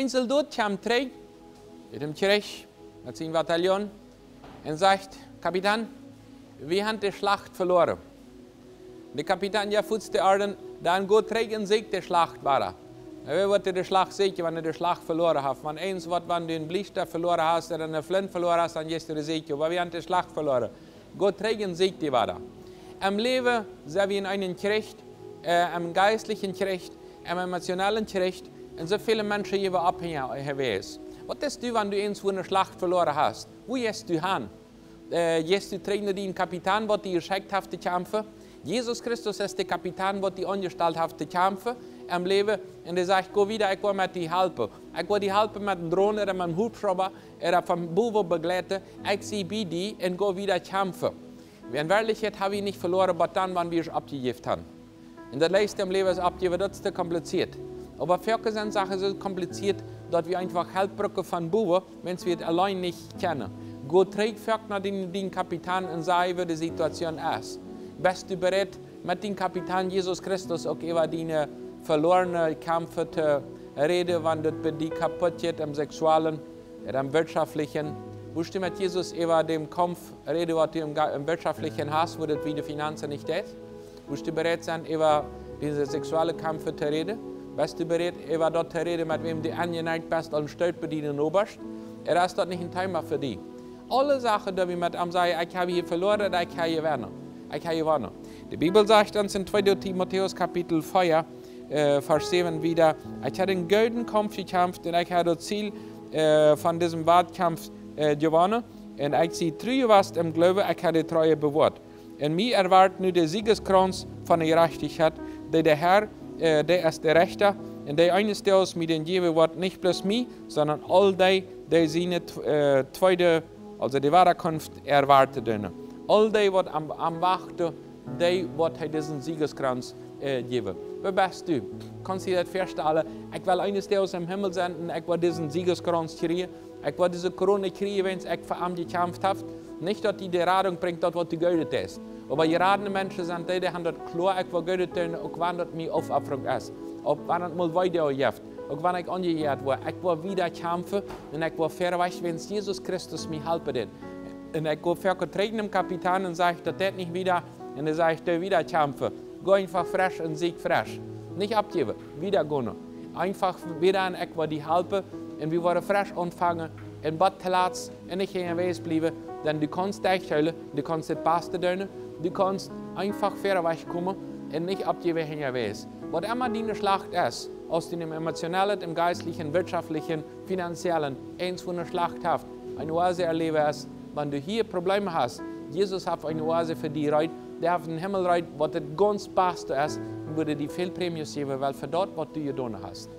Ein Soldat kam mit dem Kirch, mit seinem Bataillon, und sagt, Kapitän, wir haben die Schlacht verloren. Der Kapitän ja futzte Orden, dann geht Träg und Sieg die Schlacht war. Wie wird die Schlacht sicher, wenn du die Schlacht verloren hast? Wenn eins wird, wenn du einen Blister verloren hast oder einen Flint verloren hast, dann gehst du sicher. Aber wir haben die Schlacht verloren. Gott trägt und Sieg die war da. Im Leben sind wir in einem Gericht, im geistlichen Gericht, im emotionalen Gericht, und so viele Menschen hier abhängig. Was ist du, wenn du eins eine Schlacht verloren hast? Wo gehst du hin? Gehst du trägt den Kapitän, der dich geschickt hat zu kämpfen? Jesus Christus ist der Kapitän, der dich angestellt hat zu kämpfen im Leben. Und er sagt, go wieder, ich will mit dir helfen. Ich will dir helfen mit dem Drohnen oder mit dem Hubschrauber oder vom Buwe begleiten. Ich sehe bei dir und go wieder kämpfen. In Wirklichkeit habe ich nicht verloren, aber dann, wenn wir es abgegeben haben. Und das letzte im Leben ist abgegeben, das ist kompliziert. Aber für sind Sachen so kompliziert, dass wir einfach Helpbrücke von Buwe, wenn wir es allein nicht kennen. Gott trägt nach den Kapitän und sagt, wie die Situation ist. Bist du bereit, mit dem Kapitän Jesus Christus auch über deine verlorenen Kämpfe zu reden, wenn das bei dir kaputt geht, im Sexuellen, im Wirtschaftlichen? Willst du mit Jesus über den Kampf reden, was du im Wirtschaftlichen hast, wo das wie die Finanzen nicht ist? Willst du bereit sein, über diese sexuellen Kämpfe zu reden? Bist du bereit, über das zu reden, mit wem du angeneigt bist und Stört bedienen oberst? Ist das nicht ein Thema für dich? Alle Sachen, die wir mit ihm sagen, ich habe hier verloren, ich habe hier gewonnen. Ich habe gewonnen. Die Bibel sagt uns in 2. Timotheus Kapitel 4, Vers 7 wieder, ich habe den guten Kampf gekämpft und ich habe das Ziel von diesem Wettkampf gewonnen. Und ich sehe treu was im Glauben, ich habe die Treue bewahrt. Und mir erwartet nun der Siegeskranz von der Gerechtigkeit, der Herr, der ist der Rechter, und der eines Tages mit den geben wird, nicht bloß mir, sondern all die seine zweite, also die Wiederkunft erwarten. All die, die am Wachten, die wird diesen Siegeskranz geben. Wer bist du? Kannst du dir das vorstellen? Ich will eines Tages im Himmel senden, ich will diesen Siegeskranz kriegen. Ich will diese Krone kriegen, wenn ich für ihn gekämpft habe. Nicht, dass die Radung bringt, das, was die Geld ist. Aber geradene Menschen sind die haben das klar, ich will Geld tun, auch wenn das mir Aufopferung ist. Auch wenn das mal weitergeht. Auch wenn ich angehört werde. Ich will wieder kämpfen und ich will verweichen, wenn Jesus Christus mir helfen will. Und ich gehe vertreten dem Kapitän und sage, das nicht wieder. Und er sagt, wieder kämpfen. Geh einfach frisch und sieg frisch. Nicht abgeben, wieder gehen. Einfach wieder und ich will die helfen. Und wir wollen frisch anfangen. Und was zu laat und nicht in Wees bleiben. Denn du kannst dich heilen, du kannst das Beste tun. Du kannst einfach verweichen kommen und nicht abgeben in Wees. Was immer deine Schlacht ist, aus dem emotionalen, im geistlichen, wirtschaftlichen, finanziellen, eins von der Schlacht habt, eine Oase erleben ist, wenn du hier Probleme hast, Jesus hat eine Oase für dich, der hat einen Himmel, was das ganz Beste ist, würde die viel Prämie geben, weil für dort, was du getan hast.